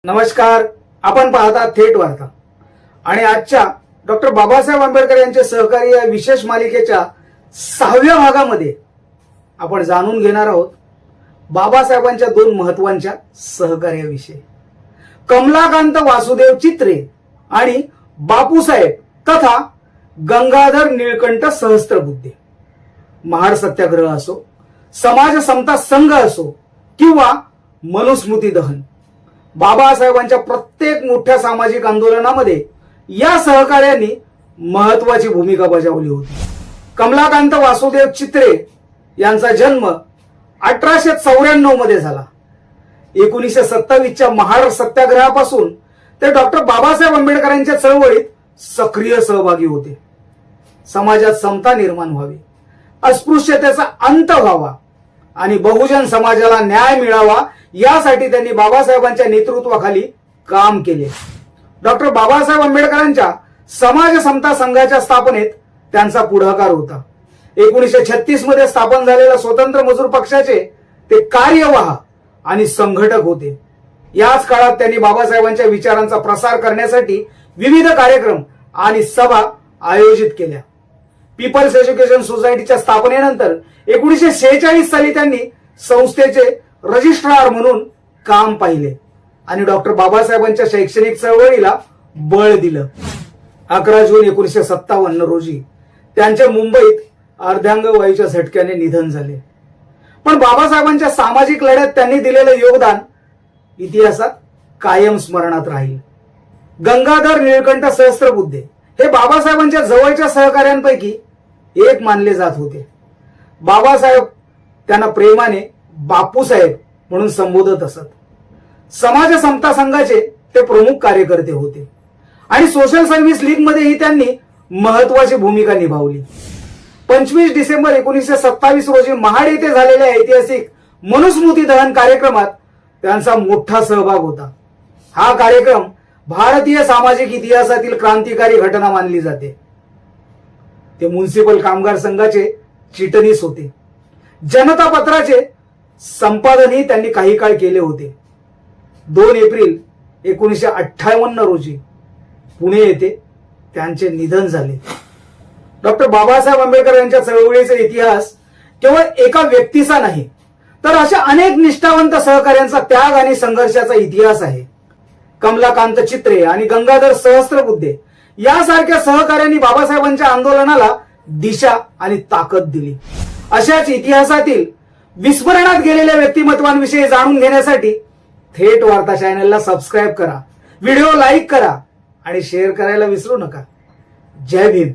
नमस्कार, आपण पाहता थेट वार्ता आणि आजच्या डॉक्टर बाबासाहेब आंबेडकर यांचे सहकारी या विशेष मालिकेच्या 6व्या भागामध्ये आपण जाणून घेणार आहोत बाबासाहेबांच्या दोन महत्त्वाच्या सहकार्याविषयी, कमलाकांत वासुदेव चित्रे आणि बापूसाहेब तथा गंगाधर निळकंठ सहस्त्रबुद्धे. महाड सत्याग्रह असो, समाज समता संघ असो किंवा मनुस्मृती दहन, बाबासाहेबांच्या प्रत्येक मोठ्या सामाजिक आंदोलनामध्ये या सहकार्यांनी महत्वाची भूमिका बजावली होती. कमलाकांत वासुदेव चित्रे यांचा जन्म 1894 मध्ये झाला. 1927च्या महाड सत्याग्रहापासून ते डॉक्टर बाबासाहेब आंबेडकरांच्या चळवळीत सक्रिय सहभागी होते. समाजात समता निर्माण व्हावी, अस्पृश्यतेचा अंत व्हावा आणि बहुजन समाजाला न्याय मिळावा यासाठी त्यांनी बाबासाहेबांच्या नेतृत्वाखाली काम केले. डॉक्टर बाबासाहेब आंबेडकरांच्या समाज समता संघाच्या स्थापनेत त्यांचा पुढाकार होता. 1936 मध्ये स्थापन झालेल्या स्वतंत्र मजूर पक्षाचे ते कार्यवाह आणि संघटक होते. याच काळात त्यांनी बाबासाहेबांच्या विचारांचा प्रसार करण्यासाठी विविध कार्यक्रम आणि सभा आयोजित केल्या. पीपल्स एज्युकेशन सोसायटीच्या स्थापनेनंतर 1946 साली त्यांनी संस्थेचे रजिस्ट्रार म्हणून काम पाहिले आणि डॉक्टर बाबासाहेबांच्या शैक्षणिक चळवळीला बळ दिलं. 11 जून 1957 रोजी त्यांचे मुंबईत अर्धांगवायूच्या झटक्याने निधन झाले. पण बाबासाहेबांच्या सामाजिक लढ्यात त्यांनी दिलेलं योगदान इतिहासात कायम स्मरणात राहील. गंगाधर निळकंठ सहस्त्रबुद्धे हे बाबासाहेबांच्या जवळच्या सहकाऱ्यांपैकी एक मानले जात होते. बाबासाहेब त्यांना प्रेमाने बापूसाहेब म्हणून संबोधत असत. समाज समता संघाचे ते प्रमुख कार्यकर्ते होते आणि सोशल सर्व्हिस लीग मध्येही त्यांनी महत्वाची भूमिका निभावली. 25 डिसेंबर 1927 रोजी महाड येथे झालेल्या ऐतिहासिक मनुस्मृती दहन कार्यक्रमात त्यांचा मोठा सहभाग होता. हा कार्यक्रम भारतीय सामाजिक इतिहासातील क्रांतिकारी घटना मानली जाते. ते म्युनिसिपल कामगार संघाचे चिटणीस होते. जनता पत्राचे संपादनही त्यांनी काही काळ केले होते. 2 एप्रिल 1958 रोजी पुणे येथे त्यांचे निधन झाले. डॉक्टर बाबासाहेब आंबेडकर यांच्या चळवळीचा इतिहास केवळ एका व्यक्तीचा नाही, तर अशा अनेक निष्ठावंत सहकार्यांचा त्याग आणि संघर्षाचा इतिहास आहे. कमलाकांत चित्रे आणि गंगाधर सहस्त्रबुद्धे यासारख्या सहकार्यांनी बाबासाहेबांच्या आंदोलनाला दिशा आणि ताकद दिली. अशाच इतिहासातील विस्मरणात गेलेल्या व्यक्तिमत्वांविषयी जाणून घेण्यासाठी थेट वार्ता चॅनलला सबस्क्राईब करा, व्हिडिओ लाईक करा आणि शेअर करायला विसरू नका. जय भीम.